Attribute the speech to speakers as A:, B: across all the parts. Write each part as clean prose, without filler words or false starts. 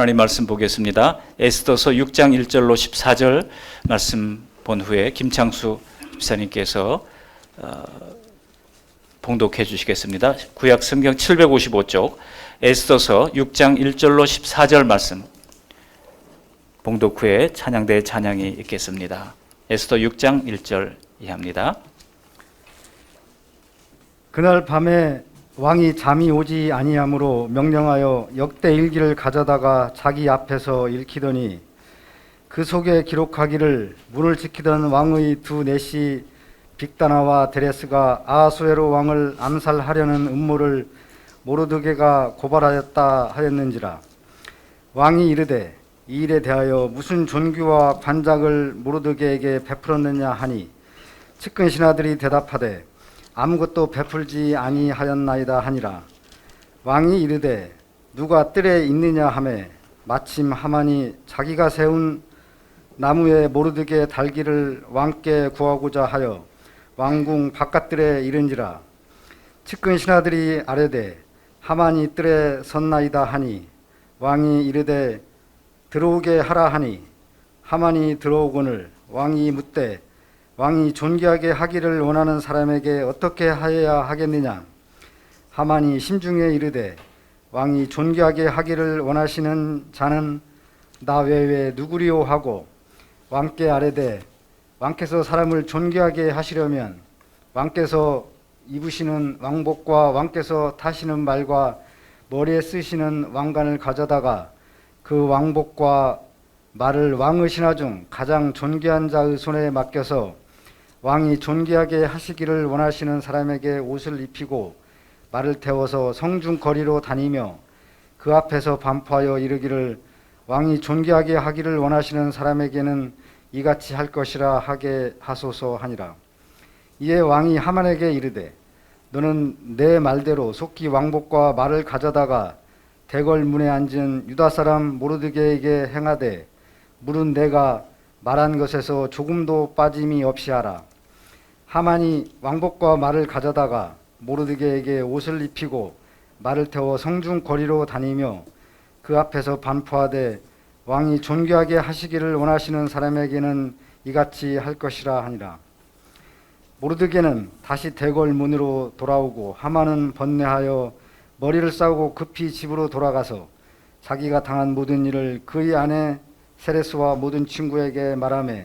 A: 하나님 말씀 보겠습니다. 에스더서 6장 1절로 14절 말씀 본 후에 김창수 집사님께서 봉독해 주시겠습니다. 구약 성경 755쪽 에스더서 6장 1절로 14절 말씀 봉독 후에 찬양대의 찬양이 있겠습니다. 에스더 6장 1절 이하입니다.
B: 그날 밤에 왕이 잠이 오지 아니하므로 명령하여 역대 일기를 가져다가 자기 앞에서 읽히더니 그 속에 기록하기를 문을 지키던 왕의 두 내시 빅다나와 데레스가 아하수에로 왕을 암살하려는 음모를 모르드게가 고발하였다 하였는지라. 왕이 이르되 이 일에 대하여 무슨 존귀와 관작을 모르드게에게 베풀었느냐 하니 측근 신하들이 대답하되 아무것도 베풀지 아니하였나이다 하니라. 왕이 이르되 누가 뜰에 있느냐 하매 마침 하만이 자기가 세운 나무에 모르드게 달기를 왕께 구하고자 하여 왕궁 바깥뜰에 이른지라. 측근 신하들이 아뢰되 하만이 뜰에 섰나이다 하니 왕이 이르되 들어오게 하라 하니 하만이 들어오거늘 왕이 묻되 왕이 존귀하게 하기를 원하는 사람에게 어떻게 하여야 하겠느냐. 하만이 심중에 이르되 왕이 존귀하게 하기를 원하시는 자는 나 외에 누구리요 하고 왕께 아뢰되 왕께서 사람을 존귀하게 하시려면 왕께서 입으시는 왕복과 왕께서 타시는 말과 머리에 쓰시는 왕관을 가져다가 그 왕복과 말을 왕의 신하 중 가장 존귀한 자의 손에 맡겨서 왕이 존귀하게 하시기를 원하시는 사람에게 옷을 입히고 말을 태워서 성중 거리로 다니며 그 앞에서 반포하여 이르기를 왕이 존귀하게 하기를 원하시는 사람에게는 이같이 할 것이라 하게 하소서 하니라. 이에 왕이 하만에게 이르되 너는 내 말대로 속히 왕복과 말을 가져다가 대궐 문에 앉은 유다 사람 모르드게에게 행하되 물은 내가 말한 것에서 조금도 빠짐이 없이 하라. 하만이 왕복과 말을 가져다가 모르드게에게 옷을 입히고 말을 태워 성중 거리로 다니며 그 앞에서 반포하되 왕이 존귀하게 하시기를 원하시는 사람에게는 이같이 할 것이라 하니라. 모르드게는 다시 대궐 문으로 돌아오고 하만은 번뇌하여 머리를 싸우고 급히 집으로 돌아가서 자기가 당한 모든 일을 그의 아내 세레스와 모든 친구에게 말하며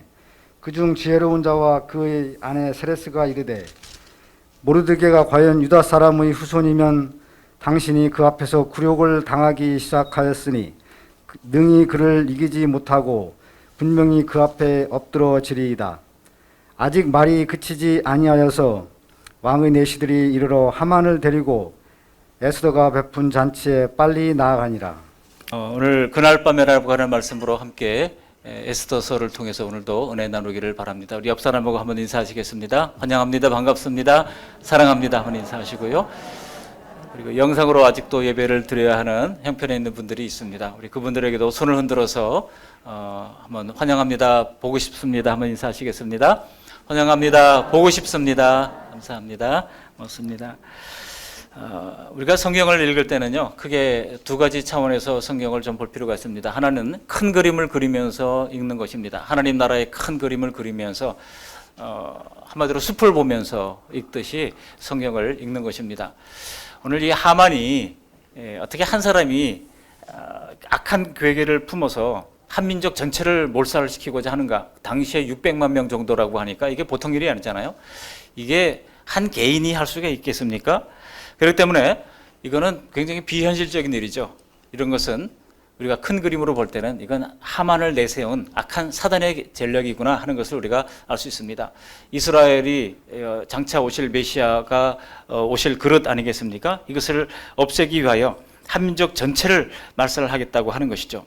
B: 그중 지혜로운 자와 그의 아내 세레스가 이르되 모르드게가 과연 유다 사람의 후손이면 당신이 그 앞에서 굴욕을 당하기 시작하였으니 능히 그를 이기지 못하고 분명히 그 앞에 엎드러지리이다. 아직 말이 그치지 아니하여서 왕의 내시들이 이르러 하만을 데리고 에스더가 베푼 잔치에 빨리 나아가니라.
A: 오늘 그날 밤에라고 하는 말씀으로 함께 에스더서를 통해서 오늘도 은혜 나누기를 바랍니다. 우리 옆 사람하고 한번 인사하시겠습니다. 환영합니다. 반갑습니다. 사랑합니다. 한번 인사하시고요. 그리고 영상으로 아직도 예배를 드려야 하는 형편에 있는 분들이 있습니다. 우리 그분들에게도 손을 흔들어서 한번 환영합니다. 보고 싶습니다. 한번 인사하시겠습니다. 환영합니다. 보고 싶습니다. 감사합니다. 고맙습니다. 우리가 성경을 읽을 때는요, 크게 두 가지 차원에서 성경을 좀 볼 필요가 있습니다. 하나는 큰 그림을 그리면서 읽는 것입니다. 하나님 나라의 큰 그림을 그리면서 한마디로 숲을 보면서 읽듯이 성경을 읽는 것입니다. 오늘 이 하만이 어떻게 한 사람이 악한 괴계를 품어서 한 민족 전체를 몰살시키고자 하는가. 당시에 600만 명 정도라고 하니까 이게 보통 일이 아니잖아요. 이게 한 개인이 할 수가 있겠습니까? 그렇기 때문에 이거는 굉장히 비현실적인 일이죠. 이런 것은 우리가 큰 그림으로 볼 때는 이건 하만을 내세운 악한 사단의 전략이구나 하는 것을 우리가 알 수 있습니다. 이스라엘이 장차 오실 메시아가 오실 그릇 아니겠습니까? 이것을 없애기 위하여 한민족 전체를 말살하겠다고 하는 것이죠.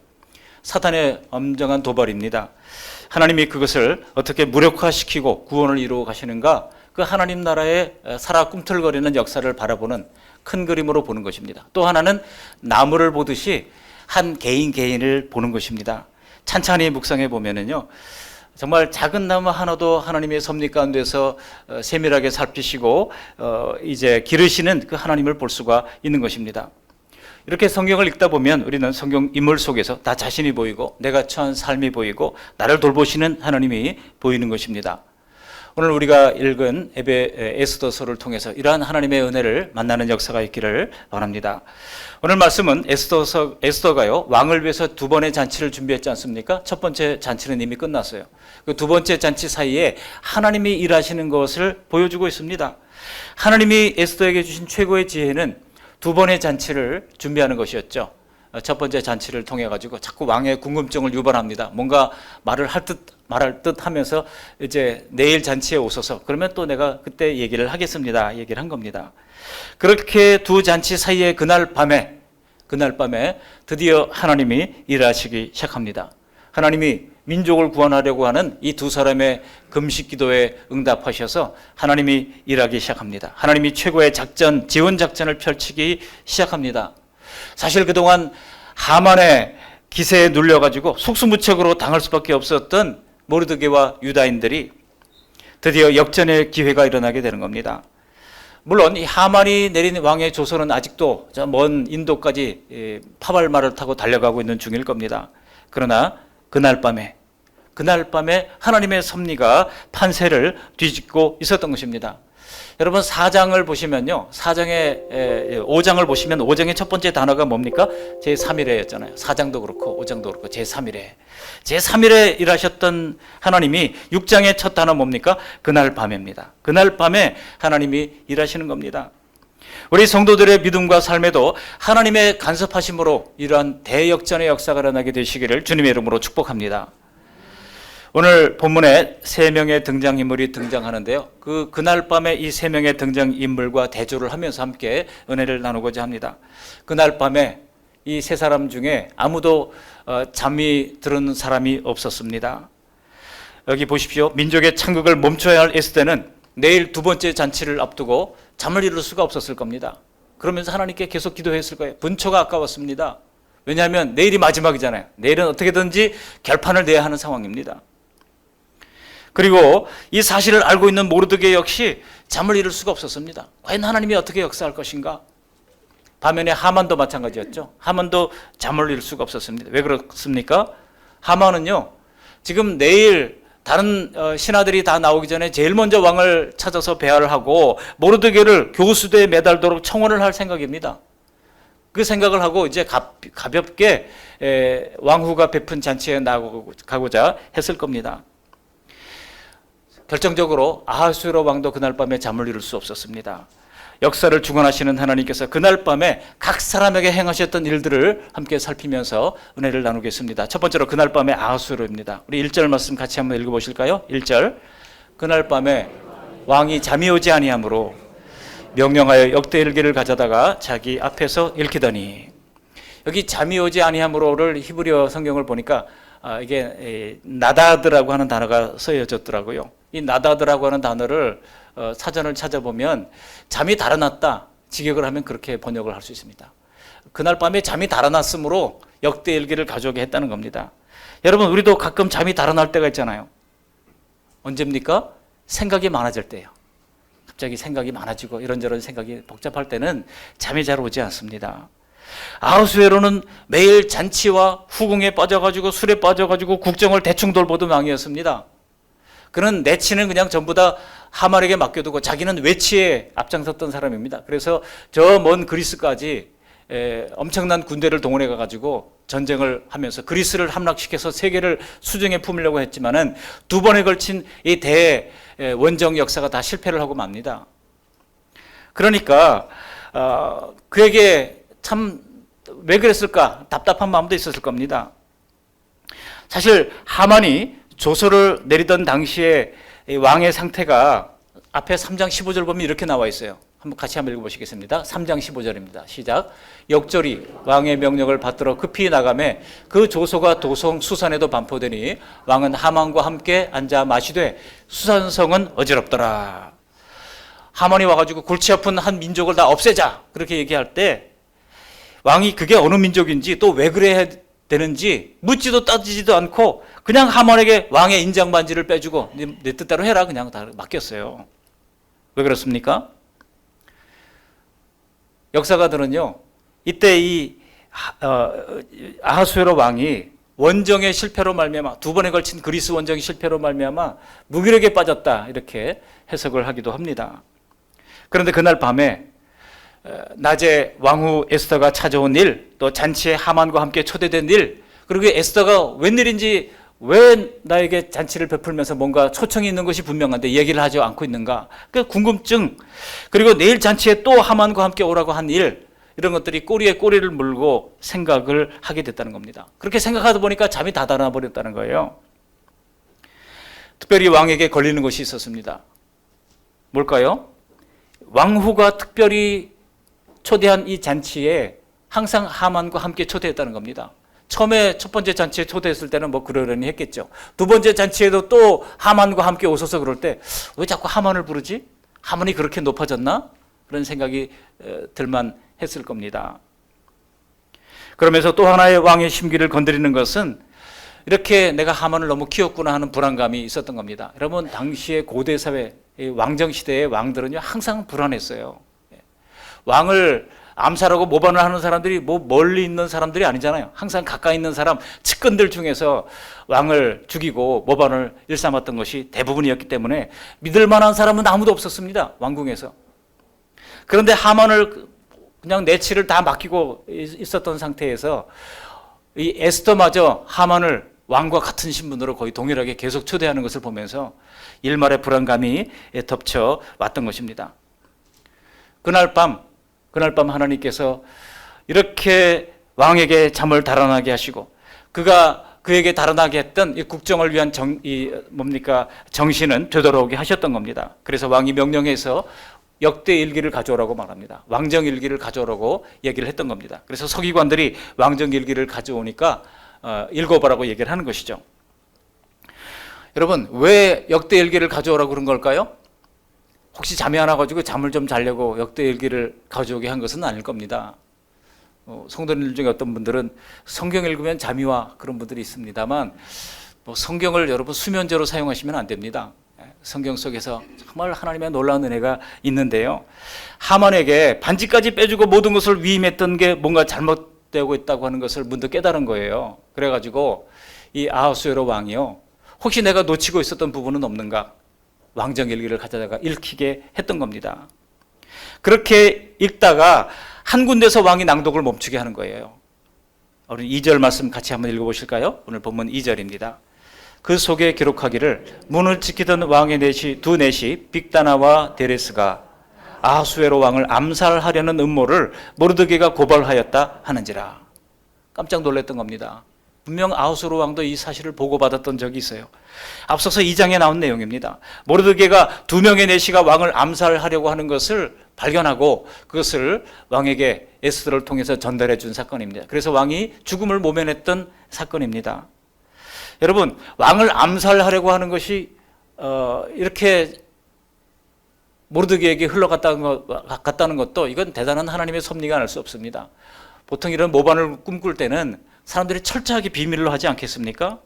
A: 사단의 엄정한 도발입니다. 하나님이 그것을 어떻게 무력화시키고 구원을 이루어 가시는가? 그 하나님 나라의 살아 꿈틀거리는 역사를 바라보는 큰 그림으로 보는 것입니다. 또 하나는 나무를 보듯이 한 개인을 보는 것입니다. 찬찬히 묵상해 보면은요, 정말 작은 나무 하나도 하나님의 섭리 가운데서 세밀하게 살피시고 이제 기르시는 그 하나님을 볼 수가 있는 것입니다. 이렇게 성경을 읽다 보면 우리는 성경 인물 속에서 나 자신이 보이고 내가 처한 삶이 보이고 나를 돌보시는 하나님이 보이는 것입니다. 오늘 우리가 읽은 에스더서를 통해서 이러한 하나님의 은혜를 만나는 역사가 있기를 바랍니다. 오늘 말씀은 에스더가요, 왕을 위해서 두 번의 잔치를 준비했지 않습니까? 첫 번째 잔치는 이미 끝났어요. 그 두 번째 잔치 사이에 하나님이 일하시는 것을 보여주고 있습니다. 하나님이 에스더에게 주신 최고의 지혜는 두 번의 잔치를 준비하는 것이었죠. 첫 번째 잔치를 통해 가지고 자꾸 왕의 궁금증을 유발합니다. 뭔가 말할 듯 하면서 이제 내일 잔치에 오소서. 그러면 또 내가 그때 얘기를 하겠습니다. 얘기를 한 겁니다. 그렇게 두 잔치 사이에 그날 밤에 드디어 하나님이 일하시기 시작합니다. 하나님이 민족을 구원하려고 하는 이 두 사람의 금식 기도에 응답하셔서 하나님이 일하기 시작합니다. 하나님이 최고의 지원 작전을 펼치기 시작합니다. 사실 그동안 하만의 기세에 눌려가지고 속수무책으로 당할 수밖에 없었던 모르드게와 유다인들이 드디어 역전의 기회가 일어나게 되는 겁니다. 물론 이 하만이 내린 왕의 조선은 아직도 저 먼 인도까지 파발말을 타고 달려가고 있는 중일 겁니다. 그러나 그날 밤에 하나님의 섭리가 판세를 뒤집고 있었던 것입니다. 여러분 4장을 보시면요, 5장을 보시면 5장의 첫 번째 단어가 뭡니까? 제3일에였잖아요. 4장도 그렇고 5장도 그렇고 제3일에 일하셨던 하나님이 6장의 첫 단어 뭡니까? 그날 밤입니다. 그날 밤에 하나님이 일하시는 겁니다. 우리 성도들의 믿음과 삶에도 하나님의 간섭하심으로 이러한 대역전의 역사가 일어나게 되시기를 주님의 이름으로 축복합니다. 오늘 본문에 세 명의 등장인물이 등장하는데요. 그날 밤에 이 세 명의 등장인물과 대조를 하면서 함께 은혜를 나누고자 합니다. 그날 밤에 이 세 사람 중에 아무도 잠이 드는 사람이 없었습니다. 여기 보십시오. 민족의 창극을 멈춰야 할 에스더는 내일 두 번째 잔치를 앞두고 잠을 이룰 수가 없었을 겁니다. 그러면서 하나님께 계속 기도했을 거예요. 분초가 아까웠습니다. 왜냐하면 내일이 마지막이잖아요. 내일은 어떻게든지 결판을 내야 하는 상황입니다. 그리고 이 사실을 알고 있는 모르드게 역시 잠을 이룰 수가 없었습니다. 과연 하나님이 어떻게 역사할 것인가? 반면에 하만도 마찬가지였죠. 하만도 잠을 이룰 수가 없었습니다. 왜 그렇습니까? 하만은요, 지금 내일 다른 신하들이 다 나오기 전에 제일 먼저 왕을 찾아서 배하를 하고 모르드게를 교수대에 매달도록 청원을 할 생각입니다. 그 생각을 하고 이제 가볍게 왕후가 베푼 잔치에 나가고자 했을 겁니다. 결정적으로 아하수에로 왕도 그날 밤에 잠을 이룰 수 없었습니다. 역사를 주관하시는 하나님께서 그날 밤에 각 사람에게 행하셨던 일들을 함께 살피면서 은혜를 나누겠습니다. 첫 번째로 그날 밤에 아하수에로입니다. 우리 1절 말씀 같이 한번 읽어보실까요? 1절. 그날 밤에 왕이 잠이 오지 아니하므로 명령하여 역대 일기를 가져다가 자기 앞에서 읽히더니, 여기 잠이 오지 아니하므로를 히브리어 성경을 보니까 이게 나다드라고 하는 단어가 쓰여졌더라고요. 이 나다드라고 하는 단어를 사전을 찾아보면 잠이 달아났다 직역을 하면 그렇게 번역을 할 수 있습니다. 그날 밤에 잠이 달아났으므로 역대 일기를 가져오게 했다는 겁니다. 여러분, 우리도 가끔 잠이 달아날 때가 있잖아요. 언제입니까? 생각이 많아질 때예요. 갑자기 생각이 많아지고 이런저런 생각이 복잡할 때는 잠이 잘 오지 않습니다. 아하수에로는 매일 잔치와 후궁에 빠져가지고 술에 빠져가지고 국정을 대충 돌보던 왕이었습니다. 그는 내치는 그냥 전부 다 하만에게 맡겨두고 자기는 외치에 앞장섰던 사람입니다. 그래서 저 먼 그리스까지 엄청난 군대를 동원해 가지고 전쟁을 하면서 그리스를 함락시켜서 세계를 수중에 품으려고 했지만은 두 번에 걸친 이 대원정 역사가 다 실패를 하고 맙니다. 그러니까 그에게 참 왜 그랬을까 답답한 마음도 있었을 겁니다. 사실 하만이 조서를 내리던 당시에 왕의 상태가 앞에 3장 15절 보면 이렇게 나와 있어요. 같이 한번 읽어보시겠습니다. 3장 15절입니다. 시작. 역절이 왕의 명령을 받들어 급히 나가매 그 조서가 도성 수산에도 반포되니 왕은 하만과 함께 앉아 마시되 수산성은 어지럽더라. 하만이 와가지고 골치 아픈 한 민족을 다 없애자 그렇게 얘기할 때 왕이 그게 어느 민족인지 또 왜 그래야 되는지 묻지도 따지지도 않고 그냥 하만에게 왕의 인장 반지를 빼주고 내 뜻대로 해라 그냥 다 맡겼어요. 왜 그렇습니까? 역사가들은요, 이때 이 아하수에로 왕이 원정의 실패로 말미암아, 두 번에 걸친 그리스 원정의 실패로 말미암아 무기력에 빠졌다, 이렇게 해석을 하기도 합니다. 그런데 그날 밤에 낮에 왕후 에스더가 찾아온 일, 또 잔치에 하만과 함께 초대된 일, 그리고 에스더가 웬일인지 왜 나에게 잔치를 베풀면서 뭔가 초청이 있는 것이 분명한데 얘기를 하지 않고 있는가, 그 궁금증, 그리고 내일 잔치에 또 하만과 함께 오라고 한 일, 이런 것들이 꼬리에 꼬리를 물고 생각을 하게 됐다는 겁니다. 그렇게 생각하다 보니까 잠이 다 달아나 버렸다는 거예요. 특별히 왕에게 걸리는 것이 있었습니다. 뭘까요? 왕후가 특별히 초대한 이 잔치에 항상 하만과 함께 초대했다는 겁니다. 처음에 첫 번째 잔치에 초대했을 때는 뭐 그러려니 했겠죠. 두 번째 잔치에도 또 하만과 함께 오셔서 그럴 때 왜 자꾸 하만을 부르지? 하만이 그렇게 높아졌나? 그런 생각이 들만 했을 겁니다. 그러면서 또 하나의 왕의 심기를 건드리는 것은 이렇게 내가 하만을 너무 키웠구나 하는 불안감이 있었던 겁니다. 여러분, 당시의 고대 사회, 왕정 시대의 왕들은요 항상 불안했어요. 왕을 암살하고 모반을 하는 사람들이 뭐 멀리 있는 사람들이 아니잖아요. 항상 가까이 있는 사람, 측근들 중에서 왕을 죽이고 모반을 일삼았던 것이 대부분이었기 때문에 믿을 만한 사람은 아무도 없었습니다, 왕궁에서. 그런데 하만을 그냥 내치를 다 맡기고 있었던 상태에서 이 에스더마저 하만을 왕과 같은 신분으로 거의 동일하게 계속 초대하는 것을 보면서 일말의 불안감이 덮쳐 왔던 것입니다. 그날 밤 하나님께서 이렇게 왕에게 잠을 달아나게 하시고 그에게 달아나게 했던 이 국정을 위한 정신은 되돌아오게 하셨던 겁니다. 그래서 왕이 명령해서 역대 일기를 가져오라고 말합니다. 왕정 일기를 가져오라고 얘기를 했던 겁니다. 그래서 서기관들이 왕정 일기를 가져오니까 읽어보라고 얘기를 하는 것이죠. 여러분, 왜 역대 일기를 가져오라고 그런 걸까요? 혹시 잠이 안 와가지고 잠을 좀 자려고 역대 일기를 가져오게 한 것은 아닐 겁니다. 성도님들 중에 어떤 분들은 성경 읽으면 잠이 와, 그런 분들이 있습니다만 성경을 여러분 수면제로 사용하시면 안 됩니다. 성경 속에서 정말 하나님의 놀라운 은혜가 있는데요, 하만에게 반지까지 빼주고 모든 것을 위임했던 게 뭔가 잘못되고 있다고 하는 것을 문득 깨달은 거예요. 그래가지고 이 아하수에로 왕이요, 혹시 내가 놓치고 있었던 부분은 없는가, 왕정 일기를 가져다가 읽히게 했던 겁니다. 그렇게 읽다가 한 군데서 왕이 낭독을 멈추게 하는 거예요. 우리 2절 말씀 같이 한번 읽어보실까요? 오늘 본문 2절입니다. 그 속에 기록하기를 문을 지키던 왕의 두 넷이 빅다나와 데레스가 아하수에로 왕을 암살하려는 음모를 모르드게가 고발하였다 하는지라. 깜짝 놀랐던 겁니다. 분명 아하수에로 왕도 이 사실을 보고받았던 적이 있어요. 앞서서 2장에 나온 내용입니다. 모르드게가 두 명의 내시가 왕을 암살하려고 하는 것을 발견하고 그것을 왕에게 에스더를 통해서 전달해 준 사건입니다. 그래서 왕이 죽음을 모면했던 사건입니다. 여러분, 왕을 암살하려고 하는 것이 이렇게 모르드게에게 흘러갔다는 것도 이건 대단한 하나님의 섭리가 아닐 수 없습니다. 보통 이런 모반을 꿈꿀 때는 사람들이 철저하게 비밀로 하지 않겠습니까?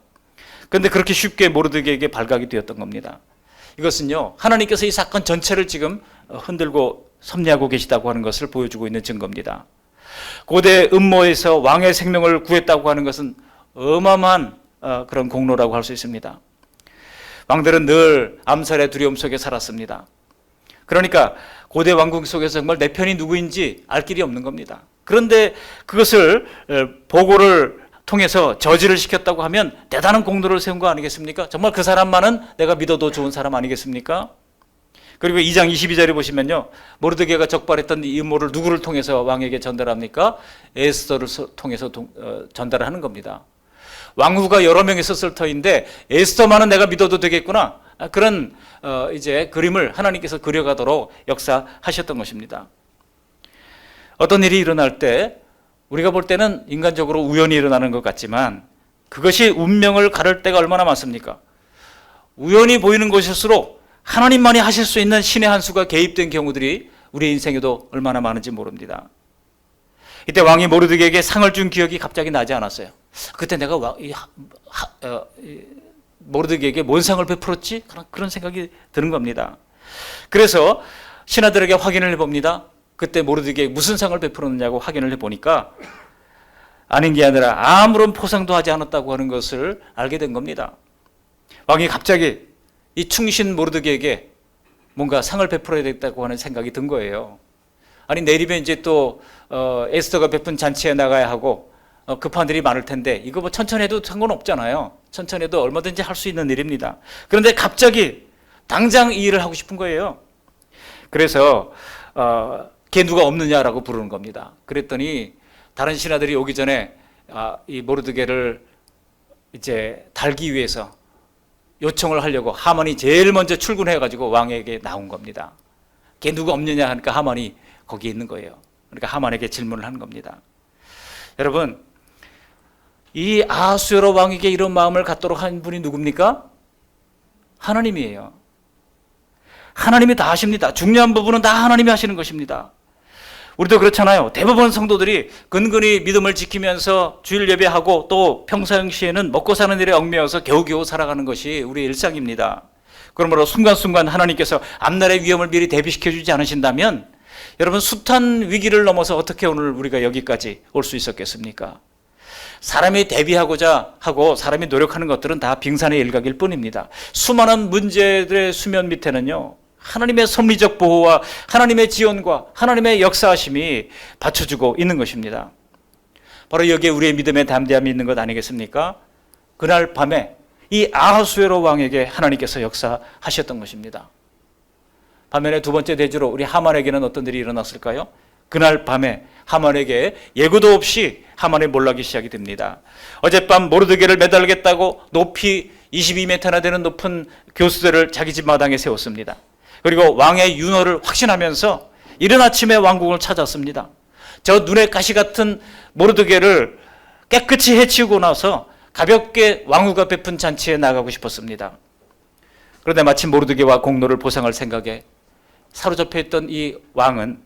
A: 그런데 그렇게 쉽게 모르드게에게 발각이 되었던 겁니다. 이것은요, 하나님께서 이 사건 전체를 지금 흔들고 섭리하고 계시다고 하는 것을 보여주고 있는 증거입니다. 고대 음모에서 왕의 생명을 구했다고 하는 것은 어마어마한 그런 공로라고 할 수 있습니다. 왕들은 늘 암살의 두려움 속에 살았습니다. 그러니까 고대 왕국 속에서 정말 내 편이 누구인지 알 길이 없는 겁니다. 그런데 그것을 보고를 통해서 저지를 시켰다고 하면 대단한 공로를 세운 거 아니겠습니까? 정말 그 사람만은 내가 믿어도 좋은 사람 아니겠습니까? 그리고 2장 22절에 보시면요, 모르드게가 적발했던 이 음모를 누구를 통해서 왕에게 전달합니까? 에스더를 통해서 전달을 하는 겁니다. 왕후가 여러 명 있었을 터인데 에스더만은 내가 믿어도 되겠구나, 그런 이제 그림을 하나님께서 그려가도록 역사하셨던 것입니다. 어떤 일이 일어날 때 우리가 볼 때는 인간적으로 우연히 일어나는 것 같지만 그것이 운명을 가를 때가 얼마나 많습니까? 우연히 보이는 것일수록 하나님만이 하실 수 있는 신의 한 수가 개입된 경우들이 우리 인생에도 얼마나 많은지 모릅니다. 이때 왕이 모르드게에게 상을 준 기억이 갑자기 나지 않았어요. 그때 내가 모르드게에게 뭔 상을 베풀었지? 그런 생각이 드는 겁니다. 그래서 신하들에게 확인을 해봅니다. 그때 모르드게에게 무슨 상을 베풀었느냐고 확인을 해보니까 아닌 게 아니라 아무런 포상도 하지 않았다고 하는 것을 알게 된 겁니다. 왕이 갑자기 이 충신 모르드게에게 뭔가 상을 베풀어야 되겠다고 하는 생각이 든 거예요. 아니 내일이면 이제 또 에스더가 베푼 잔치에 나가야 하고 급한 일이 많을 텐데 이거 뭐 천천히 해도 상관없잖아요. 천천히 해도 얼마든지 할 수 있는 일입니다. 그런데 갑자기 당장 이 일을 하고 싶은 거예요. 그래서 걔 누가 없느냐라고 부르는 겁니다. 그랬더니 다른 신하들이 오기 전에 이 모르드게를 이제 달기 위해서 요청을 하려고 하만이 제일 먼저 출근해가지고 왕에게 나온 겁니다. 걔 누가 없느냐 하니까 하만이 거기에 있는 거예요. 그러니까 하만에게 질문을 한 겁니다. 여러분, 이 아하수에로 왕에게 이런 마음을 갖도록 한 분이 누굽니까? 하나님이에요. 하나님이 다 하십니다. 중요한 부분은 다 하나님이 하시는 것입니다. 우리도 그렇잖아요. 대부분 성도들이 근근히 믿음을 지키면서 주일 예배하고 또 평상시에는 먹고 사는 일에 얽매여서 겨우겨우 살아가는 것이 우리의 일상입니다. 그러므로 순간순간 하나님께서 앞날의 위험을 미리 대비시켜 주지 않으신다면 여러분 숱한 위기를 넘어서 어떻게 오늘 우리가 여기까지 올 수 있었겠습니까? 사람이 대비하고자 하고 사람이 노력하는 것들은 다 빙산의 일각일 뿐입니다. 수많은 문제들의 수면 밑에는요, 하나님의 섭리적 보호와 하나님의 지원과 하나님의 역사하심이 받쳐주고 있는 것입니다. 바로 여기에 우리의 믿음의 담대함이 있는 것 아니겠습니까? 그날 밤에 이 아하수에로 왕에게 하나님께서 역사하셨던 것입니다. 반면에 두 번째 대주로 우리 하만에게는 어떤 일이 일어났을까요? 그날 밤에 하만에게 예고도 없이 하만의 몰락이 시작이 됩니다. 어젯밤 모르드게를 매달겠다고 높이 22m나 되는 높은 교수들을 자기 집 마당에 세웠습니다. 그리고 왕의 윤호를 확신하면서 이른 아침에 왕궁을 찾았습니다. 저 눈에 가시 같은 모르드게를 깨끗이 해치우고 나서 가볍게 왕후가 베푼 잔치에 나가고 싶었습니다. 그런데 마침 모르드게와 공로를 보상할 생각에 사로잡혀 있던 이 왕은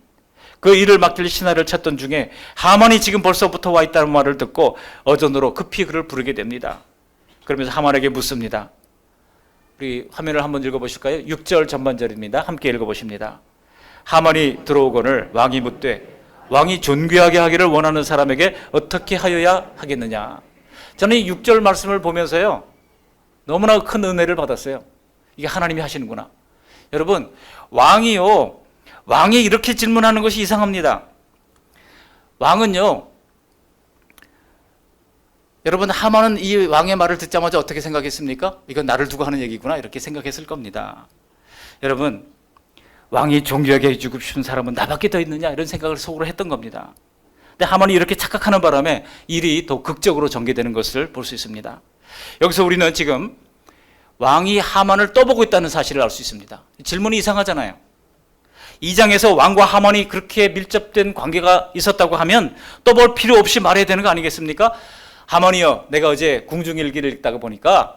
A: 그 일을 맡길 신하를 찾던 중에 하만이 지금 벌써부터 와 있다는 말을 듣고 어전으로 급히 그를 부르게 됩니다. 그러면서 하만에게 묻습니다. 우리 화면을 한번 읽어보실까요? 6절 전반절입니다. 함께 읽어보십니다. 하만이 들어오거늘 왕이 묻되 왕이 존귀하게 하기를 원하는 사람에게 어떻게 하여야 하겠느냐. 저는 이 6절 말씀을 보면서요, 너무나 큰 은혜를 받았어요. 이게 하나님이 하시는구나. 여러분, 왕이 이렇게 질문하는 것이 이상합니다. 왕은요, 여러분, 하만은 이 왕의 말을 듣자마자 어떻게 생각했습니까? 이건 나를 두고 하는 얘기구나, 이렇게 생각했을 겁니다. 여러분, 왕이 존귀하게 해주고 싶은 사람은 나밖에 더 있느냐, 이런 생각을 속으로 했던 겁니다. 근데 하만이 이렇게 착각하는 바람에 일이 더 극적으로 전개되는 것을 볼 수 있습니다. 여기서 우리는 지금 왕이 하만을 떠보고 있다는 사실을 알 수 있습니다. 질문이 이상하잖아요. 2장에서 왕과 하만이 그렇게 밀접된 관계가 있었다고 하면 떠볼 필요 없이 말해야 되는 거 아니겠습니까? 하만이여, 내가 어제 궁중일기를 읽다가 보니까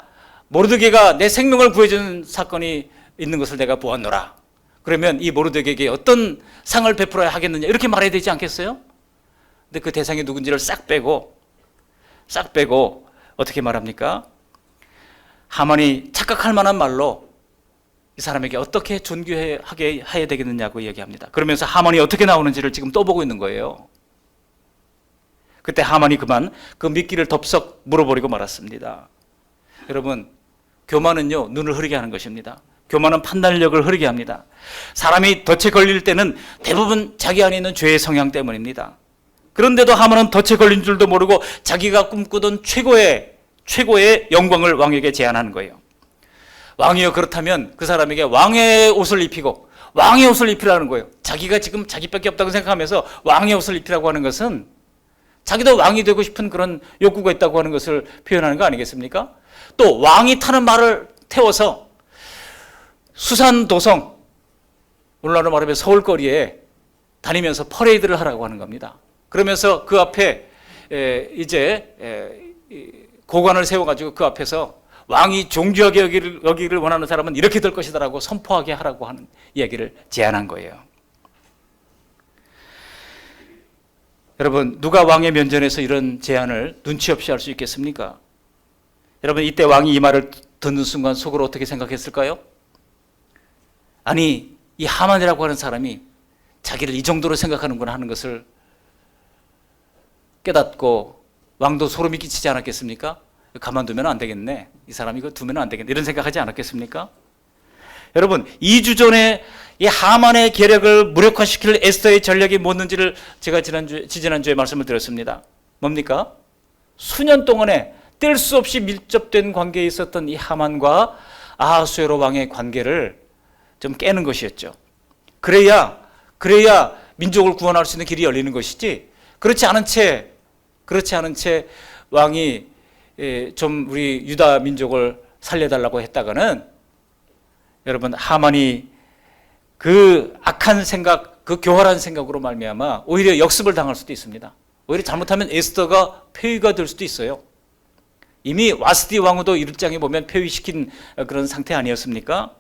A: 모르드게가 내 생명을 구해준 사건이 있는 것을 내가 보았노라. 그러면 이 모르드게에게 어떤 상을 베풀어야 하겠느냐, 이렇게 말해야 되지 않겠어요? 근데 그 대상이 누군지를 싹 빼고 어떻게 말합니까? 하만이 착각할 만한 말로 이 사람에게 어떻게 존귀하게 해야 되겠느냐고 얘기합니다. 그러면서 하만이 어떻게 나오는지를 지금 떠보고 있는 거예요. 그때 하만이 그만 그 미끼를 덥석 물어버리고 말았습니다. 여러분, 교만은요, 눈을 흐리게 하는 것입니다. 교만은 판단력을 흐리게 합니다. 사람이 덫에 걸릴 때는 대부분 자기 안에 있는 죄의 성향 때문입니다. 그런데도 하만은 덫에 걸린 줄도 모르고 자기가 꿈꾸던 최고의 영광을 왕에게 제안하는 거예요. 왕이여, 그렇다면 그 사람에게 왕의 옷을 입히고 왕의 옷을 입히라는 거예요. 자기가 지금 자기밖에 없다고 생각하면서 왕의 옷을 입히라고 하는 것은 자기도 왕이 되고 싶은 그런 욕구가 있다고 하는 것을 표현하는 거 아니겠습니까? 또 왕이 타는 말을 태워서 수산도성, 오늘날로 말하면 서울거리에 다니면서 퍼레이드를 하라고 하는 겁니다. 그러면서 그 앞에 고관을 세워가지고 그 앞에서 왕이 존귀하게 여기를 원하는 사람은 이렇게 될 것이다라고 선포하게 하라고 하는 이야기를 제안한 거예요. 여러분, 누가 왕의 면전에서 이런 제안을 눈치 없이 할 수 있겠습니까? 여러분, 이때 왕이 이 말을 듣는 순간 속으로 어떻게 생각했을까요? 아니, 이 하만이라고 하는 사람이 자기를 이 정도로 생각하는구나 하는 것을 깨닫고 왕도 소름이 끼치지 않았겠습니까? 가만두면 안 되겠네. 이 사람 이거 두면 안 되겠네. 이런 생각하지 않았겠습니까? 여러분, 2주 전에 이 하만의 계략을 무력화시킬 에스더의 전략이 뭐였는지를 제가 지지난주에 말씀을 드렸습니다. 뭡니까? 수년 동안에 뗄 수 없이 밀접된 관계에 있었던 이 하만과 아하수에로 왕의 관계를 좀 깨는 것이었죠. 그래야 민족을 구원할 수 있는 길이 열리는 것이지, 그렇지 않은 채 왕이 좀 우리 유다 민족을 살려달라고 했다가는, 여러분, 하만이 그 악한 생각, 그 교활한 생각으로 말미암아 오히려 역습을 당할 수도 있습니다. 오히려 잘못하면 에스더가 폐위가 될 수도 있어요. 이미 와스디 왕후도 일장에 보면 폐위시킨 그런 상태 아니었습니까?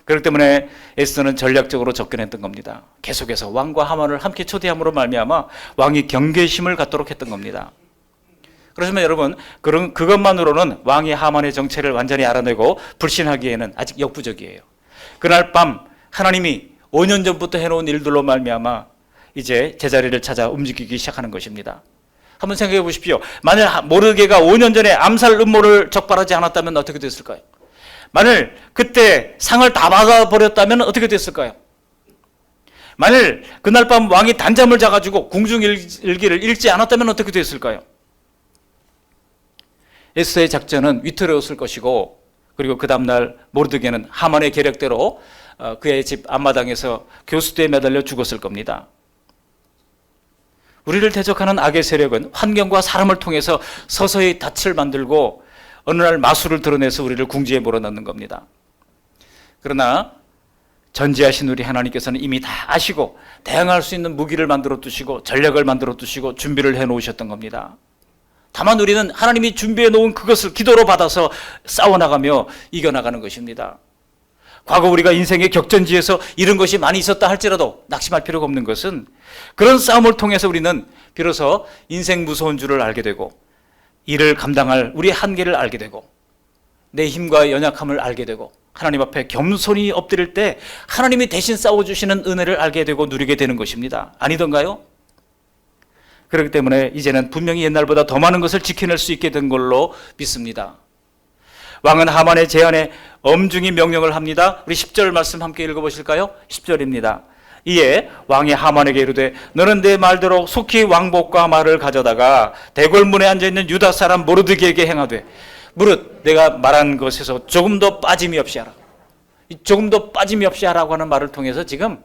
A: 그렇기 때문에 에스더는 전략적으로 접근했던 겁니다. 계속해서 왕과 하만을 함께 초대함으로 말미암아 왕이 경계심을 갖도록 했던 겁니다. 그렇지만 여러분, 그것만으로는 왕이 하만의 정체를 완전히 알아내고 불신하기에는 아직 역부족이에요. 그날 밤 하나님이 5년 전부터 해놓은 일들로 말미암아 이제 제자리를 찾아 움직이기 시작하는 것입니다. 한번 생각해 보십시오. 만일 모르게가 5년 전에 암살 음모를 적발하지 않았다면 어떻게 됐을까요? 만일 그때 상을 다 받아버렸다면 어떻게 됐을까요? 만일 그날 밤 왕이 단잠을 자가지고 궁중일기를 읽지 않았다면 어떻게 됐을까요? 에스더의 작전은 위태로웠을 것이고, 그리고 그 다음날 모르드게는 하만의 계략대로 그의 집 앞마당에서 교수대에 매달려 죽었을 겁니다. 우리를 대적하는 악의 세력은 환경과 사람을 통해서 서서히 닻을 만들고 어느 날 마술을 드러내서 우리를 궁지에 몰아넣는 겁니다. 그러나 전지하신 우리 하나님께서는 이미 다 아시고 대항할 수 있는 무기를 만들어 두시고 전략을 만들어 두시고 준비를 해 놓으셨던 겁니다. 다만 우리는 하나님이 준비해 놓은 그것을 기도로 받아서 싸워나가며 이겨나가는 것입니다. 과거 우리가 인생의 격전지에서 이런 것이 많이 있었다 할지라도 낙심할 필요가 없는 것은, 그런 싸움을 통해서 우리는 비로소 인생 무서운 줄을 알게 되고, 이를 감당할 우리의 한계를 알게 되고, 내 힘과 연약함을 알게 되고, 하나님 앞에 겸손히 엎드릴 때 하나님이 대신 싸워주시는 은혜를 알게 되고 누리게 되는 것입니다. 아니던가요? 그렇기 때문에 이제는 분명히 옛날보다 더 많은 것을 지켜낼 수 있게 된 걸로 믿습니다. 왕은 하만의 제안에 엄중히 명령을 합니다. 우리 10절 말씀 함께 읽어보실까요? 10절입니다. 이에 왕이 하만에게 이르되 너는 내 말대로 속히 왕복과 말을 가져다가 대궐문에 앉아있는 유다 사람 모르드게에게 행하되 무릇 내가 말한 것에서 조금 더 빠짐이 없이 하라. 조금 더 빠짐이 없이 하라고 하는 말을 통해서 지금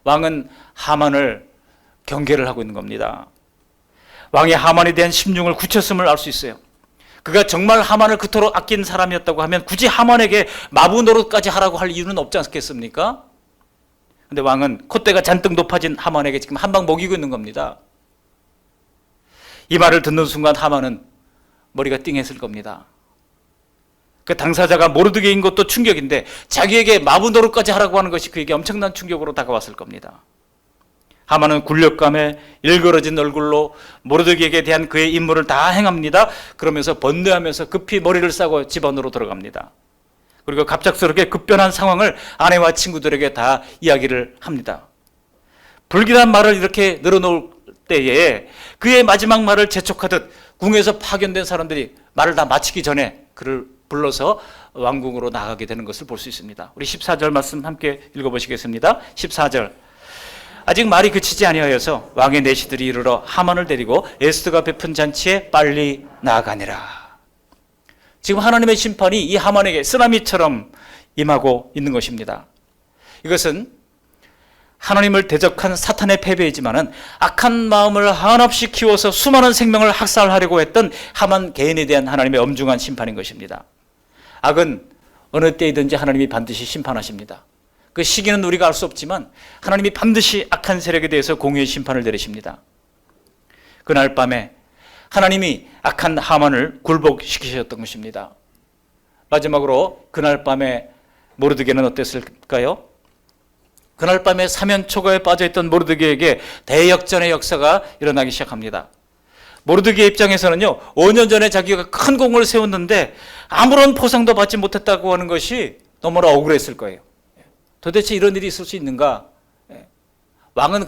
A: 왕은 하만을 경계를 하고 있는 겁니다. 왕이 하만에 대한 심중을 굳혔음을 알 수 있어요. 그가 정말 하만을 그토록 아낀 사람이었다고 하면 굳이 하만에게 마부 노릇까지 하라고 할 이유는 없지 않겠습니까? 근데 왕은 콧대가 잔뜩 높아진 하만에게 지금 한 방 먹이고 있는 겁니다. 이 말을 듣는 순간 하만은 머리가 띵했을 겁니다. 그 당사자가 모르드게인 것도 충격인데 자기에게 마부 노릇까지 하라고 하는 것이 그에게 엄청난 충격으로 다가왔을 겁니다. 하만은 굴력감에 일그러진 얼굴로 모르드게에게 대한 그의 임무를 다 행합니다. 그러면서 번뇌하면서 급히 머리를 싸고 집 안으로 들어갑니다. 그리고 갑작스럽게 급변한 상황을 아내와 친구들에게 다 이야기를 합니다. 불길한 말을 이렇게 늘어놓을 때에 그의 마지막 말을 재촉하듯 궁에서 파견된 사람들이 말을 다 마치기 전에 그를 불러서 왕궁으로 나가게 되는 것을 볼 수 있습니다. 우리 14절 말씀 함께 읽어보시겠습니다. 14절. 아직 말이 그치지 아니하여서 왕의 내시들이 이르러 하만을 데리고 에스더가 베푼 잔치에 빨리 나아가니라. 지금 하나님의 심판이 이 하만에게 쓰나미처럼 임하고 있는 것입니다. 이것은 하나님을 대적한 사탄의 패배이지만은 악한 마음을 한없이 키워서 수많은 생명을 학살하려고 했던 하만 개인에 대한 하나님의 엄중한 심판인 것입니다. 악은 어느 때이든지 하나님이 반드시 심판하십니다. 그 시기는 우리가 알 수 없지만 하나님이 반드시 악한 세력에 대해서 공의의 심판을 내리십니다. 그날 밤에 하나님이 악한 하만을 굴복시키셨던 것입니다. 마지막으로 그날 밤에 모르드게는 어땠을까요? 그날 밤에 사면초가에 빠져있던 모르드게에게 대역전의 역사가 일어나기 시작합니다. 모르드게 입장에서는요, 5년 전에 자기가 큰 공을 세웠는데 아무런 포상도 받지 못했다고 하는 것이 너무나 억울했을 거예요. 도대체 이런 일이 있을 수 있는가? 왕은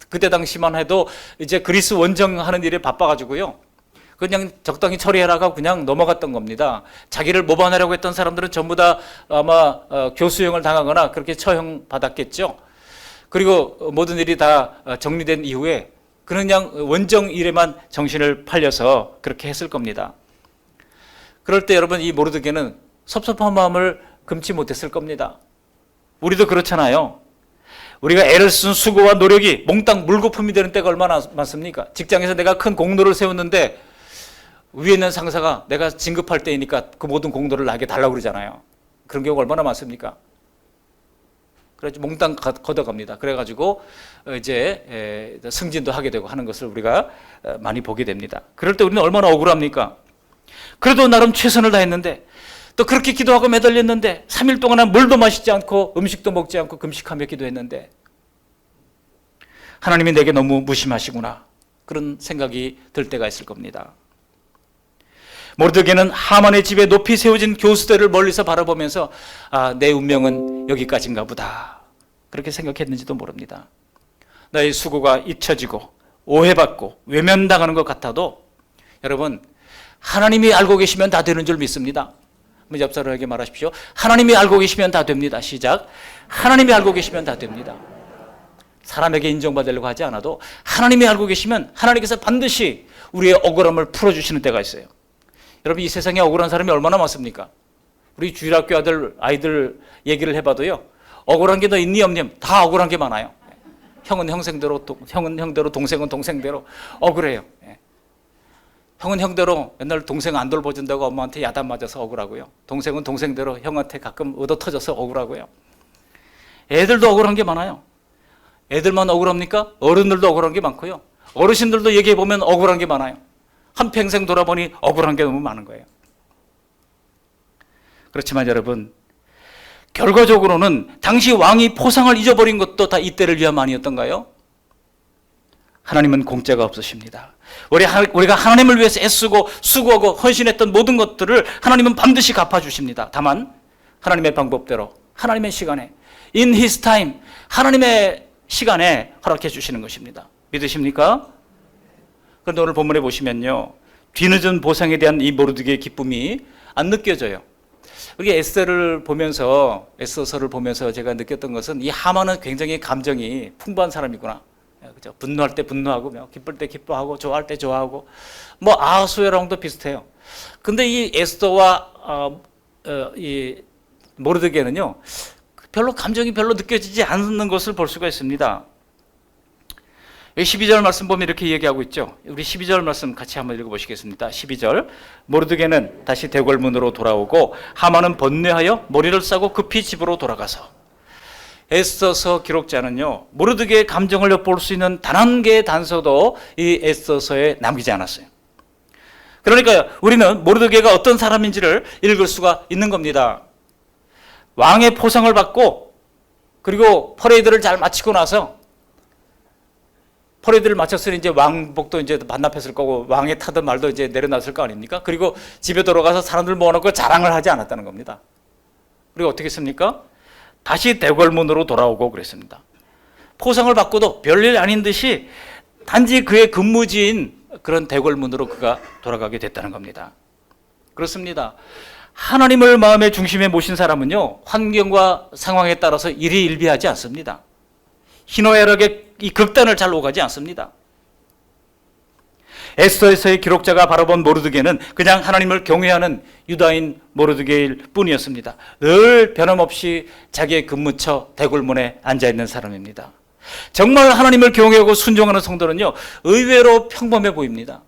A: 그때 당시만 해도 이제 그리스 원정하는 일에 바빠가지고요, 그냥 적당히 처리해라가 그냥 넘어갔던 겁니다. 자기를 모반하려고 했던 사람들은 전부 다 아마 교수형을 당하거나 그렇게 처형 받았겠죠. 그리고 모든 일이 다 정리된 이후에 그는 그냥 원정 일에만 정신을 팔려서 그렇게 했을 겁니다. 그럴 때 여러분, 이 모르드게는 섭섭한 마음을 금치 못했을 겁니다. 우리도 그렇잖아요. 우리가 애를 쓴 수고와 노력이 몽땅 물거품이 되는 때가 얼마나 많습니까? 직장에서 내가 큰 공로를 세웠는데 위에 있는 상사가 내가 진급할 때이니까 그 모든 공로를 나에게 달라고 그러잖아요. 그런 경우가 얼마나 많습니까? 그래서 몽땅 걷어갑니다. 그래가지고 이제 승진도 하게 되고 하는 것을 우리가 많이 보게 됩니다. 그럴 때 우리는 얼마나 억울합니까? 그래도 나름 최선을 다했는데, 또 그렇게 기도하고 매달렸는데 3일 동안은 물도 마시지 않고 음식도 먹지 않고 금식하며 기도했는데 하나님이 내게 너무 무심하시구나, 그런 생각이 들 때가 있을 겁니다. 모르드게는 하만의 집에 높이 세워진 교수대를 멀리서 바라보면서 내 운명은 여기까지인가 보다, 그렇게 생각했는지도 모릅니다. 나의 수고가 잊혀지고 오해받고 외면당하는 것 같아도 여러분, 하나님이 알고 계시면 다 되는 줄 믿습니다. 옆사람에게 말하십시오. 하나님이 알고 계시면 다 됩니다. 시작. 하나님이 알고 계시면 다 됩니다. 사람에게 인정받으려고 하지 않아도 하나님이 알고 계시면 하나님께서 반드시 우리의 억울함을 풀어주시는 때가 있어요. 여러분, 이 세상에 억울한 사람이 얼마나 많습니까? 우리 주일학교 아이들 얘기를 해봐도요, 억울한 게 너 있니 없니? 다 억울한 게 많아요. 형은 형생대로, 형은 형대로, 동생은 동생대로 억울해요. 형은 형대로 맨날 동생 안 돌봐준다고 엄마한테 야단 맞아서 억울하고요. 동생은 동생대로 형한테 가끔 얻어 터져서 억울하고요. 애들도 억울한 게 많아요. 애들만 억울합니까? 어른들도 억울한 게 많고요. 어르신들도 얘기해보면 억울한 게 많아요. 한평생 돌아보니 억울한 게 너무 많은 거예요. 그렇지만 여러분, 결과적으로는 당시 왕이 포상을 잊어버린 것도 다 이때를 위함만이었던가요? 하나님은 공짜가 없으십니다. 우리가 하나님을 위해서 애쓰고 수고하고 헌신했던 모든 것들을 하나님은 반드시 갚아주십니다. 다만 하나님의 방법대로, 하나님의 시간에, in his time, 하나님의 시간에 허락해 주시는 것입니다. 믿으십니까? 그런데 오늘 본문에 보시면요, 뒤늦은 보상에 대한 이 모르드게의 기쁨이 안 느껴져요. 우리 에스더서를 보면서 제가 느꼈던 것은 이 하만은 굉장히 감정이 풍부한 사람이구나. 그죠? 분노할 때 분노하고, 기쁠 때 기뻐하고, 좋아할 때 좋아하고, 뭐 아하수에랑도 비슷해요. 근데 이 에스더와 이 모르드게는요, 별로 감정이 별로 느껴지지 않는 것을 볼 수가 있습니다. 12절 말씀 보면 이렇게 얘기하고 있죠. 우리 12절 말씀 같이 한번 읽어보시겠습니다. 12절. 모르드게는 다시 대궐문으로 돌아오고 하만은 번뇌하여 머리를 싸고 급히 집으로 돌아가서. 에스더서 기록자는요, 모르드게의 감정을 엿볼 수 있는 단 한 개의 단서도 이 에스더서에 남기지 않았어요. 그러니까 우리는 모르드게가 어떤 사람인지를 읽을 수가 있는 겁니다. 왕의 포상을 받고, 그리고 퍼레이드를 잘 마치고 나서, 퍼레이드를 마쳤으니 이제 왕복도 이제 반납했을 거고, 왕의 타든 말도 이제 내려놨을 거 아닙니까? 그리고 집에 돌아가서 사람들 모아놓고 자랑을 하지 않았다는 겁니다. 그리고 어떻게 했습니까? 다시 대궐문으로 돌아오고 그랬습니다. 포상을 받고도 별일 아닌 듯이 단지 그의 근무지인 그런 대궐문으로 그가 돌아가게 됐다는 겁니다. 그렇습니다. 하나님을 마음의 중심에 모신 사람은요, 환경과 상황에 따라서 일희일비하지 않습니다. 희노애락의 이 극단을 잘 오가지 않습니다. 에스더에서의 기록자가 바라본 모르드게는 그냥 하나님을 경외하는 유다인 모르드게일 뿐이었습니다. 늘 변함없이 자기의 근무처 대궐문에 앉아있는 사람입니다. 정말 하나님을 경외하고 순종하는 성도는요, 의외로 평범해 보입니다.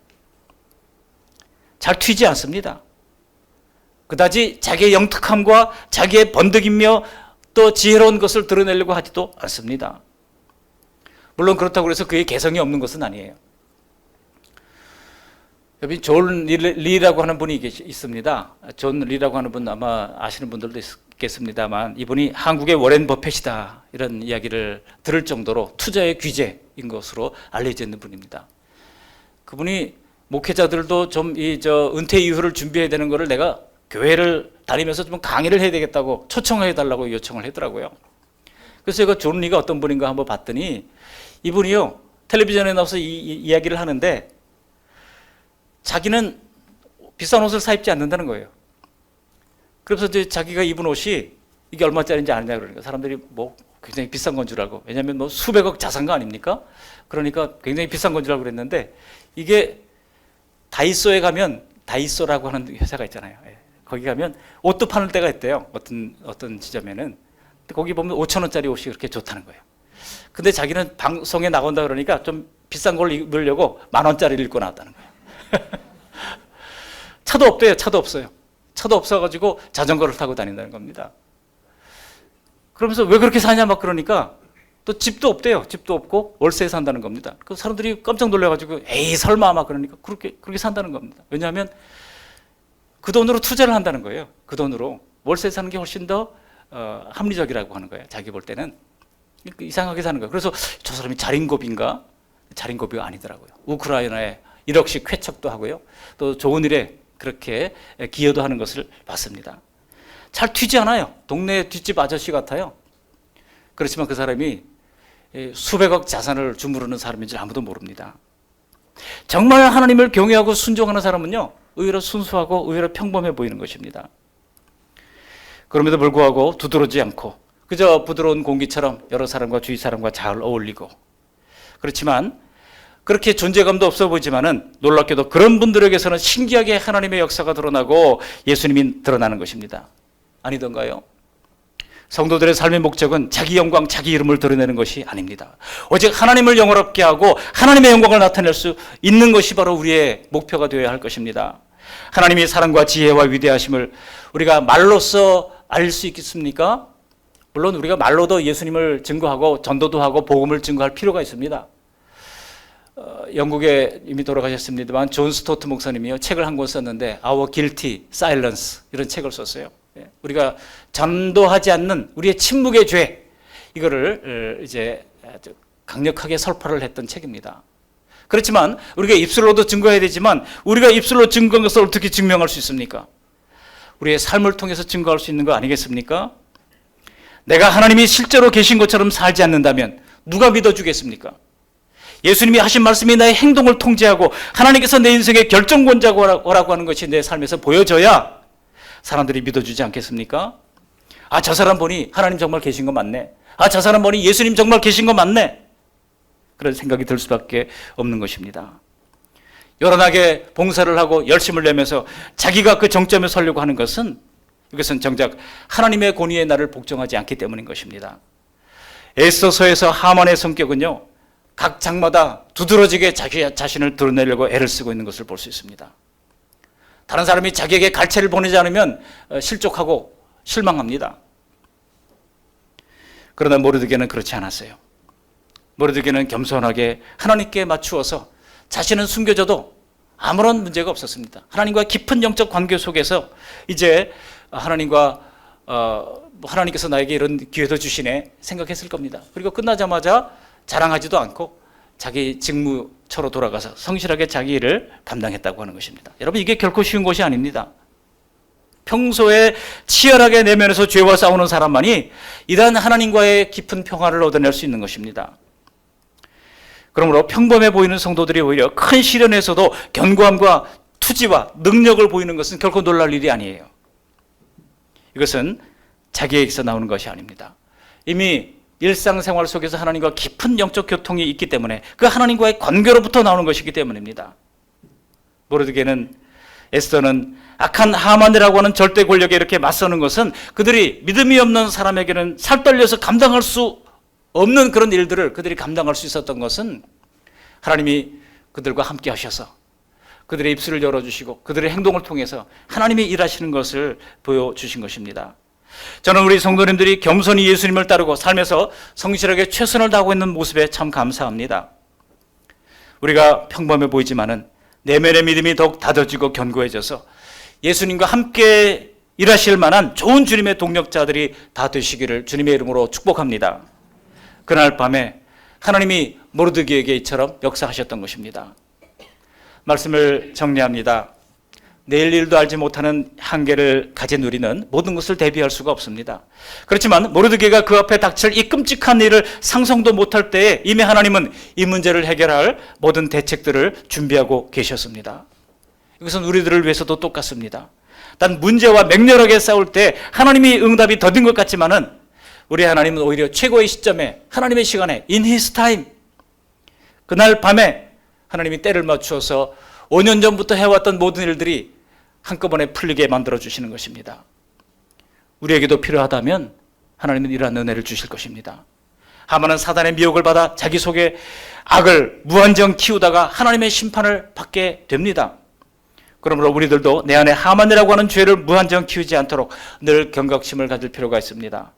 A: 잘 튀지 않습니다. 그다지 자기의 영특함과 자기의 번득이며 또 지혜로운 것을 드러내려고 하지도 않습니다. 물론 그렇다고 해서 그의 개성이 없는 것은 아니에요. 여기 존 리라고 하는 분이 있습니다. 존 리라고 하는 분 아마 아시는 분들도 있겠습니다만, 이분이 한국의 워렌 버핏이다, 이런 이야기를 들을 정도로 투자의 귀재인 것으로 알려져 있는 분입니다. 그분이 목회자들도 좀 은퇴 이후를 준비해야 되는 거를 내가 교회를 다니면서 좀 강의를 해야 되겠다고 초청해 달라고 요청을 하더라고요. 그래서 제가 존 리가 어떤 분인가 한번 봤더니, 이분이요, 텔레비전에 나와서 이야기를 하는데, 자기는 비싼 옷을 사 입지 않는다는 거예요. 그래서 이제 자기가 입은 옷이 이게 얼마짜리인지 아느냐 그러니까 사람들이 뭐 굉장히 비싼 건 줄 알고, 왜냐하면 뭐 수백억 자산가 아닙니까? 그러니까 굉장히 비싼 건 줄 알고 그랬는데, 이게 다이소에 가면, 다이소라고 하는 회사가 있잖아요. 예. 거기 가면 옷도 파는 데가 있대요. 어떤 지점에는. 근데 거기 보면 5,000원짜리 옷이 그렇게 좋다는 거예요. 근데 자기는 방송에 나간다 그러니까 좀 비싼 걸 입으려고 10,000원짜리를 입고 나왔다는 거예요. 차도 없대요. 차도 없어요. 차도 없어가지고 자전거를 타고 다닌다는 겁니다. 그러면서 왜 그렇게 사냐 막 그러니까 또 집도 없대요. 집도 없고 월세에 산다는 겁니다. 그 사람들이 깜짝 놀라가지고 에이 설마 막 그러니까 그렇게 산다는 겁니다. 왜냐하면 그 돈으로 투자를 한다는 거예요. 그 돈으로 월세 사는 게 훨씬 더 합리적이라고 하는 거예요. 자기 볼 때는 이상하게 사는 거예요. 그래서 저 사람이 자린고비인가? 자린고비가 아니더라고요. 우크라이나에 1억씩 쾌척도 하고요. 또 좋은 일에 그렇게 기여도 하는 것을 봤습니다. 잘 튀지 않아요. 동네 뒷집 아저씨 같아요. 그렇지만 그 사람이 수백억 자산을 주무르는 사람인 줄 아무도 모릅니다. 정말 하나님을 경외하고 순종하는 사람은요, 의외로 순수하고 의외로 평범해 보이는 것입니다. 그럼에도 불구하고 두드러지지 않고 그저 부드러운 공기처럼 여러 사람과 주위 사람과 잘 어울리고, 그렇지만 그렇게 존재감도 없어 보이지만은 놀랍게도 그런 분들에게서는 신기하게 하나님의 역사가 드러나고 예수님이 드러나는 것입니다. 아니던가요? 성도들의 삶의 목적은 자기 영광, 자기 이름을 드러내는 것이 아닙니다. 오직 하나님을 영화롭게 하고 하나님의 영광을 나타낼 수 있는 것이 바로 우리의 목표가 되어야 할 것입니다. 하나님의 사랑과 지혜와 위대하심을 우리가 말로써 알 수 있겠습니까? 물론 우리가 말로도 예수님을 증거하고 전도도 하고 복음을 증거할 필요가 있습니다. 영국에 이미 돌아가셨습니다만 존 스토트 목사님이요, 책을 한 권 썼는데 Our Guilty Silence 이런 책을 썼어요. 우리가 전도하지 않는 우리의 침묵의 죄, 이거를 이제 아주 강력하게 설파를 했던 책입니다. 그렇지만 우리가 입술로도 증거해야 되지만 우리가 입술로 증거한 것을 어떻게 증명할 수 있습니까? 우리의 삶을 통해서 증거할 수 있는 거 아니겠습니까? 내가 하나님이 실제로 계신 것처럼 살지 않는다면 누가 믿어주겠습니까? 예수님이 하신 말씀이 나의 행동을 통제하고 하나님께서 내 인생의 결정권자라고 하는 것이 내 삶에서 보여져야 사람들이 믿어주지 않겠습니까? 아, 저 사람 보니 하나님 정말 계신 거 맞네. 아, 저 사람 보니 예수님 정말 계신 거 맞네. 그런 생각이 들 수밖에 없는 것입니다. 요란하게 봉사를 하고 열심을 내면서 자기가 그 정점에 서려고 하는 것은, 이것은 정작 하나님의 권위에 나를 복종하지 않기 때문인 것입니다. 에스더서에서 하만의 성격은요, 각 장마다 두드러지게 자기 자신을 드러내려고 애를 쓰고 있는 것을 볼 수 있습니다. 다른 사람이 자기에게 갈채를 보내지 않으면 실족하고 실망합니다. 그러나 모르드게는 그렇지 않았어요. 모르드게는 겸손하게 하나님께 맞추어서 자신은 숨겨져도 아무런 문제가 없었습니다. 하나님과 깊은 영적 관계 속에서 이제 하나님께서 나에게 이런 기회도 주시네 생각했을 겁니다. 그리고 끝나자마자 자랑하지도 않고 자기 직무처로 돌아가서 성실하게 자기 일을 감당했다고 하는 것입니다. 여러분, 이게 결코 쉬운 것이 아닙니다. 평소에 치열하게 내면에서 죄와 싸우는 사람만이 이러한 하나님과의 깊은 평화를 얻어낼 수 있는 것입니다. 그러므로 평범해 보이는 성도들이 오히려 큰 시련에서도 견고함과 투지와 능력을 보이는 것은 결코 놀랄 일이 아니에요. 이것은 자기에게서 나오는 것이 아닙니다. 이미 일상생활 속에서 하나님과 깊은 영적 교통이 있기 때문에 그 하나님과의 관계로부터 나오는 것이기 때문입니다. 모르드게는, 에스더는 악한 하만이라고 하는 절대 권력에 이렇게 맞서는 것은 그들이 믿음이 없는 사람에게는 살떨려서 감당할 수 없는 그런 일들을 그들이 감당할 수 있었던 것은 하나님이 그들과 함께 하셔서 그들의 입술을 열어주시고 그들의 행동을 통해서 하나님이 일하시는 것을 보여주신 것입니다. 저는 우리 성도님들이 겸손히 예수님을 따르고 삶에서 성실하게 최선을 다하고 있는 모습에 참 감사합니다. 우리가 평범해 보이지만은 내면의 믿음이 더욱 다져지고 견고해져서 예수님과 함께 일하실 만한 좋은 주님의 동력자들이 다 되시기를 주님의 이름으로 축복합니다. 그날 밤에 하나님이 모르드게에게 이처럼 역사하셨던 것입니다. 말씀을 정리합니다. 내일 일도 알지 못하는 한계를 가진 우리는 모든 것을 대비할 수가 없습니다. 그렇지만 모르드게가 그 앞에 닥칠 이 끔찍한 일을 상상도 못할 때에 이미 하나님은 이 문제를 해결할 모든 대책들을 준비하고 계셨습니다. 이것은 우리들을 위해서도 똑같습니다. 단 문제와 맹렬하게 싸울 때 하나님이 응답이 더딘 것 같지만은 우리 하나님은 오히려 최고의 시점에 하나님의 시간에 in his time 그날 밤에 하나님이 때를 맞추어서 5년 전부터 해왔던 모든 일들이 한꺼번에 풀리게 만들어 주시는 것입니다. 우리에게도 필요하다면 하나님은 이러한 은혜를 주실 것입니다. 하만은 사단의 미혹을 받아 자기 속에 악을 무한정 키우다가 하나님의 심판을 받게 됩니다. 그러므로 우리들도 내 안에 하만이라고 하는 죄를 무한정 키우지 않도록 늘 경각심을 가질 필요가 있습니다.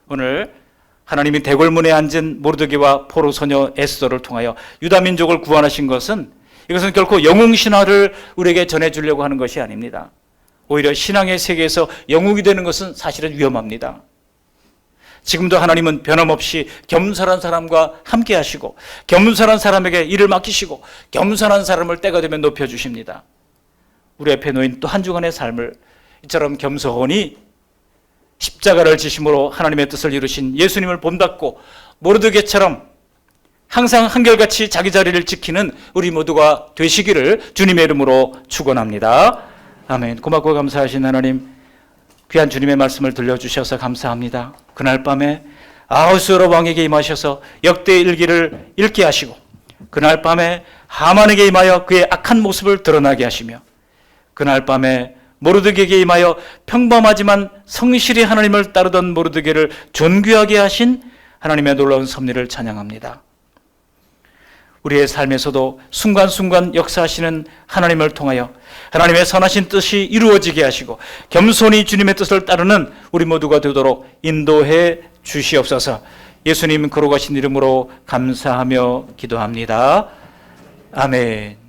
A: 오늘 하나님이 대궐문에 앉은 모르드게와 포로 소녀 에스더를 통하여 유다 민족을 구원하신 것은 이것은 결코 영웅 신화를 우리에게 전해주려고 하는 것이 아닙니다. 오히려 신앙의 세계에서 영웅이 되는 것은 사실은 위험합니다. 지금도 하나님은 변함없이 겸손한 사람과 함께 하시고 겸손한 사람에게 일을 맡기시고 겸손한 사람을 때가 되면 높여주십니다. 우리 앞에 놓인 또 한 주간의 삶을 이처럼 겸손히 십자가를 지심으로 하나님의 뜻을 이루신 예수님을 본받고 모르드게처럼 항상 한결같이 자기 자리를 지키는 우리 모두가 되시기를 주님의 이름으로 축원합니다. 아멘. 고맙고 감사하신 하나님, 귀한 주님의 말씀을 들려주셔서 감사합니다. 그날 밤에 아하수에로 왕에게 임하셔서 역대 일기를 읽게 하시고 그날 밤에 하만에게 임하여 그의 악한 모습을 드러나게 하시며 그날 밤에 모르드게에게 임하여 평범하지만 성실히 하나님을 따르던 모르드게를 존귀하게 하신 하나님의 놀라운 섭리를 찬양합니다. 우리의 삶에서도 순간순간 역사하시는 하나님을 통하여 하나님의 선하신 뜻이 이루어지게 하시고 겸손히 주님의 뜻을 따르는 우리 모두가 되도록 인도해 주시옵소서. 예수님 거룩하신 이름으로 감사하며 기도합니다. 아멘.